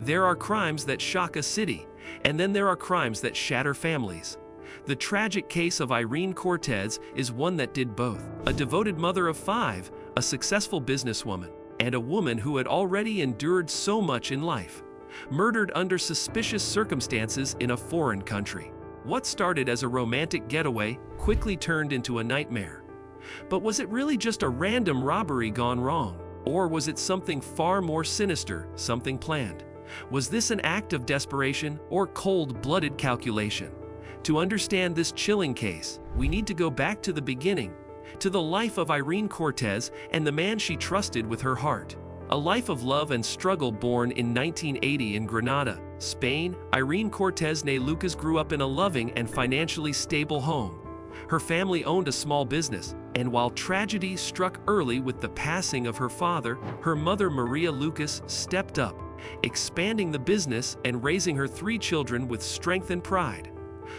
There are crimes that shock a city, and then there are crimes that shatter families. The tragic case of Irene Cortez is one that did both. A devoted mother of 5, a successful businesswoman, and a woman who had already endured so much in life, murdered under suspicious circumstances in a foreign country. What started as a romantic getaway quickly turned into a nightmare. But was it really just a random robbery gone wrong? Or was it something far more sinister, something planned? Was this an act of desperation or cold-blooded calculation? To understand this chilling case, we need to go back to the beginning, to the life of Irene Cortez and the man she trusted with her heart. A life of love and struggle. Born in 1980 in Granada, Spain, Irene Cortez née Lucas grew up in a loving and financially stable home. Her family owned a small business, and while tragedy struck early with the passing of her father, her mother Maria Lucas stepped up, expanding the business and raising her 3 children with strength and pride.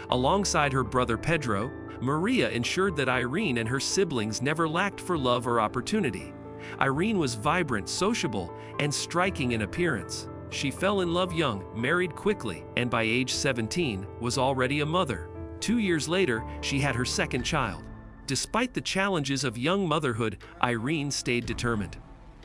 Alongside her brother Pedro, Maria ensured that Irene and her siblings never lacked for love or opportunity. Irene was vibrant, sociable, and striking in appearance. She fell in love young, married quickly, and by age 17, was already a mother. 2 years later, she had her second child. Despite the challenges of young motherhood, Irene stayed determined.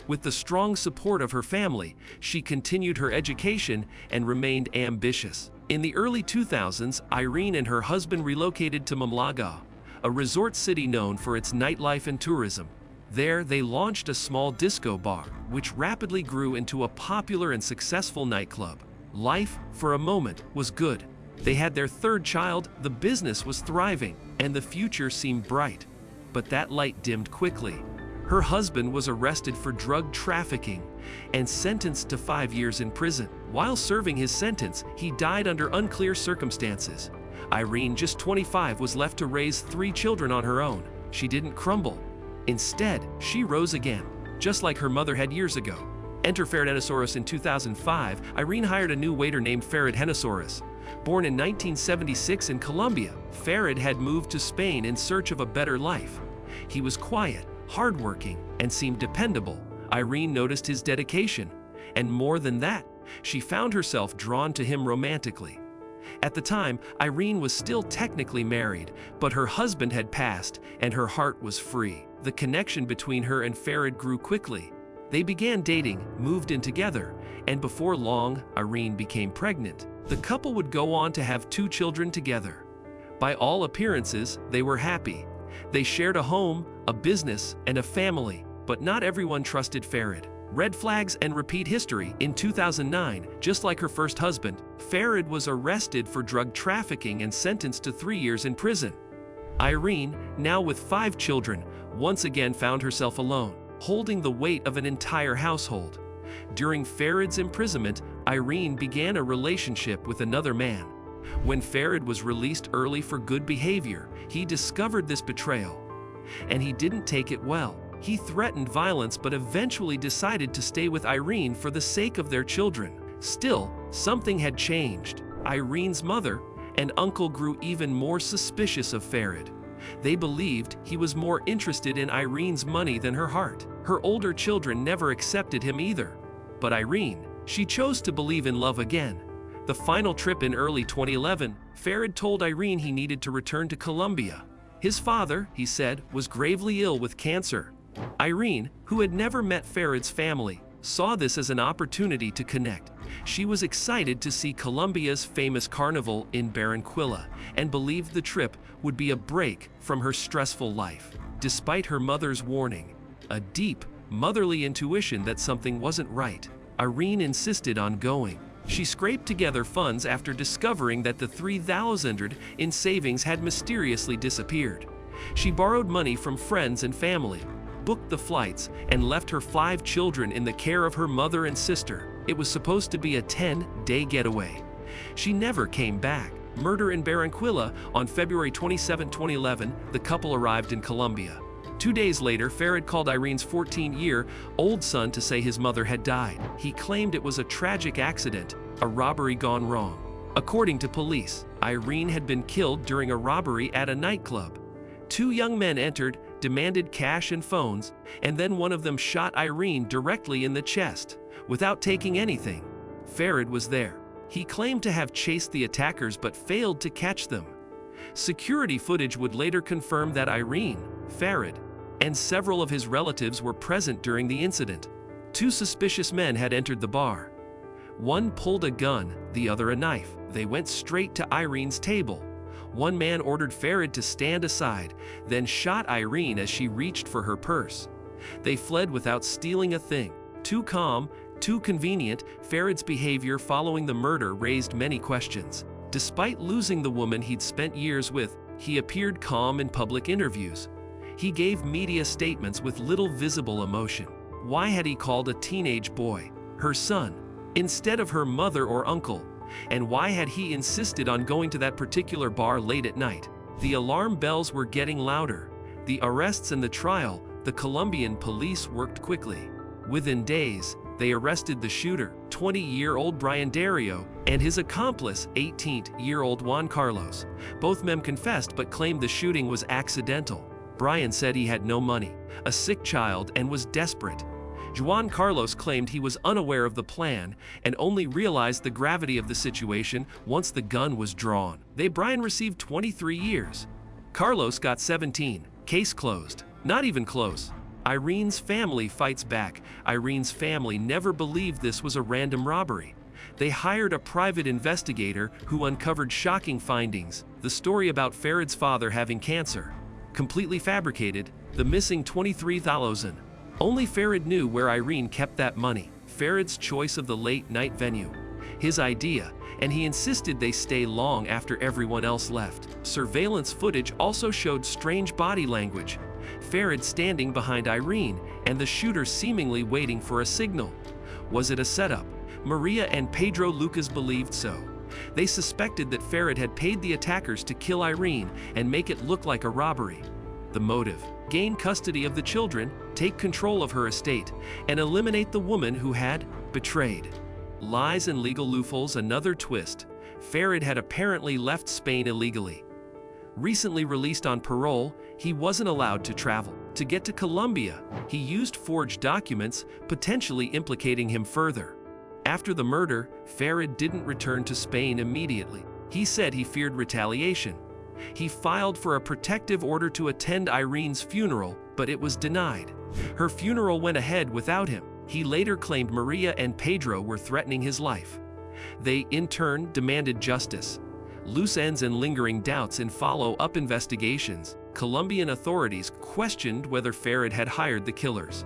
With the strong support of her family, she continued her education and remained ambitious. In the early 2000s, Irene and her husband relocated to Malaga, a resort city known for its nightlife and tourism. There, they launched a small disco bar, which rapidly grew into a popular and successful nightclub. Life, for a moment, was good. They had their 3rd child, the business was thriving, and the future seemed bright. But that light dimmed quickly. Her husband was arrested for drug trafficking and sentenced to 5 years in prison. While serving his sentence, he died under unclear circumstances. Irene, just 25, was left to raise 3 children on her own. She didn't crumble. Instead, she rose again, just like her mother had years ago. Enter Farid Henosaurus. In 2005, Irene hired a new waiter named Farid Henosaurus. Born in 1976 in Colombia, Farid had moved to Spain in search of a better life. He was quiet, hardworking, and seemed dependable. Irene noticed his dedication, and more than that, she found herself drawn to him romantically. At the time, Irene was still technically married, but her husband had passed, and her heart was free. The connection between her and Farid grew quickly. They began dating, moved in together, and before long, Irene became pregnant. The couple would go on to have 2 children together. By all appearances, they were happy. They shared a home, a business, and a family, but not everyone trusted Farid. Red flags and repeat history. In 2009, just like her first husband, Farid was arrested for drug trafficking and sentenced to 3 years in prison. Irene, now with 5 children, once again found herself alone, holding the weight of an entire household. During Farid's imprisonment, Irene began a relationship with another man. When Farid was released early for good behavior, he discovered this betrayal, and he didn't take it well. He threatened violence but eventually decided to stay with Irene for the sake of their children. Still, something had changed. Irene's mother and uncle grew even more suspicious of Farid. They believed he was more interested in Irene's money than her heart. Her older children never accepted him either. But Irene, she chose to believe in love again. The final trip in early 2011, Farid told Irene he needed to return to Colombia. His father, he said, was gravely ill with cancer. Irene, who had never met Farid's family, saw this as an opportunity to connect. She was excited to see Colombia's famous carnival in Barranquilla and believed the trip would be a break from her stressful life. Despite her mother's warning, a deep, motherly intuition that something wasn't right, Irene insisted on going. She scraped together funds after discovering that the $3,000 in savings had mysteriously disappeared. She borrowed money from friends and family, booked the flights, and left her 5 children in the care of her mother and sister. It was supposed to be a 10-day getaway. She never came back. Murder in Barranquilla. On February 27, 2011, the couple arrived in Colombia. 2 days later, Farid called Irene's 14-year-old son to say his mother had died. He claimed it was a tragic accident, a robbery gone wrong. According to police, Irene had been killed during a robbery at a nightclub. 2 young men entered, demanded cash and phones, and then one of them shot Irene directly in the chest, without taking anything. Farid was there. He claimed to have chased the attackers but failed to catch them. Security footage would later confirm that Irene, Farid, and several of his relatives were present during the incident. 2 suspicious men had entered the bar. One pulled a gun, the other a knife. They went straight to Irene's table. One man ordered Farid to stand aside, then shot Irene as she reached for her purse. They fled without stealing a thing. Too calm, too convenient, Farid's behavior following the murder raised many questions. Despite losing the woman he'd spent years with, he appeared calm in public interviews. He gave media statements with little visible emotion. Why had he called a teenage boy her son, instead of her mother or uncle? And why had he insisted on going to that particular bar late at night? The alarm bells were getting louder. The arrests and the trial, the Colombian police worked quickly. Within days, they arrested the shooter, 20-year-old Brian Dario, and his accomplice, 18-year-old Juan Carlos. Both men confessed but claimed the shooting was accidental. Brian said he had no money, a sick child, and was desperate. Juan Carlos claimed he was unaware of the plan and only realized the gravity of the situation once the gun was drawn. Brian received 23 years. Carlos got 17. Case closed. Not even close. Irene's family fights back. Irene's family never believed this was a random robbery. They hired a private investigator who uncovered shocking findings. The story about Farid's father having cancer. Completely fabricated. The missing $23,000. Only Farid knew where Irene kept that money. Farid's choice of the late-night venue. His idea, and he insisted they stay long after everyone else left. Surveillance footage also showed strange body language. Farid standing behind Irene, and the shooter seemingly waiting for a signal. Was it a setup? Maria and Pedro Lucas believed so. They suspected that Farid had paid the attackers to kill Irene and make it look like a robbery. The motive: gain custody of the children, take control of her estate, and eliminate the woman who had betrayed. Lies and legal loopholes. Another twist: Farid had apparently left Spain illegally. Recently released on parole, he wasn't allowed to travel. To get to Colombia, he used forged documents, potentially implicating him further. After the murder, Farid didn't return to Spain immediately. He said he feared retaliation. He filed for a protective order to attend Irene's funeral, but it was denied. Her funeral went ahead without him. He later claimed Maria and Pedro were threatening his life. They, in turn, demanded justice. Loose ends and lingering doubts in follow-up investigations. Colombian authorities questioned whether Farid had hired the killers.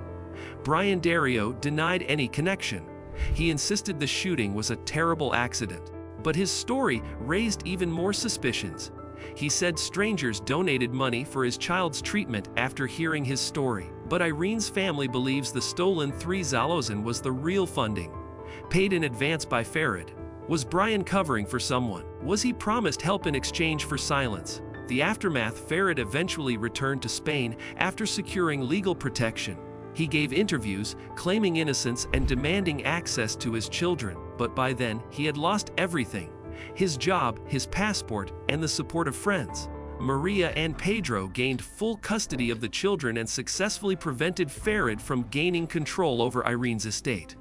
Brian Dario denied any connection. He insisted the shooting was a terrible accident. But his story raised even more suspicions. He said strangers donated money for his child's treatment after hearing his story. But Irene's family believes the stolen $3,000 was the real funding, paid in advance by Farid. Was Brian covering for someone? Was he promised help in exchange for silence? The aftermath: Farid eventually returned to Spain after securing legal protection. He gave interviews, claiming innocence and demanding access to his children, but by then, he had lost everything: his job, his passport, and the support of friends. Maria and Pedro gained full custody of the children and successfully prevented Farid from gaining control over Irene's estate.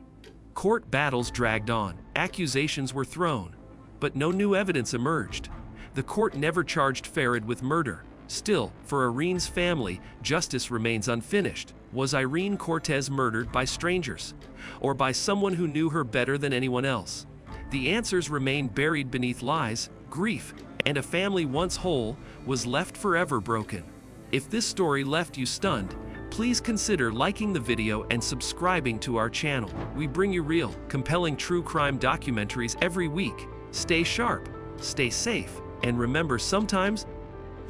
Court battles dragged on, accusations were thrown, but no new evidence emerged. The court never charged Farid with murder. Still, for Irene's family, justice remains unfinished. Was Irene Cortez murdered by strangers, or by someone who knew her better than anyone else? The answers remain buried beneath lies, grief, and a family once whole was left forever broken. If this story left you stunned, please consider liking the video and subscribing to our channel. We bring you real, compelling true crime documentaries every week. Stay sharp, stay safe, and remember, sometimes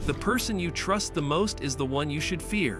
the person you trust the most is the one you should fear.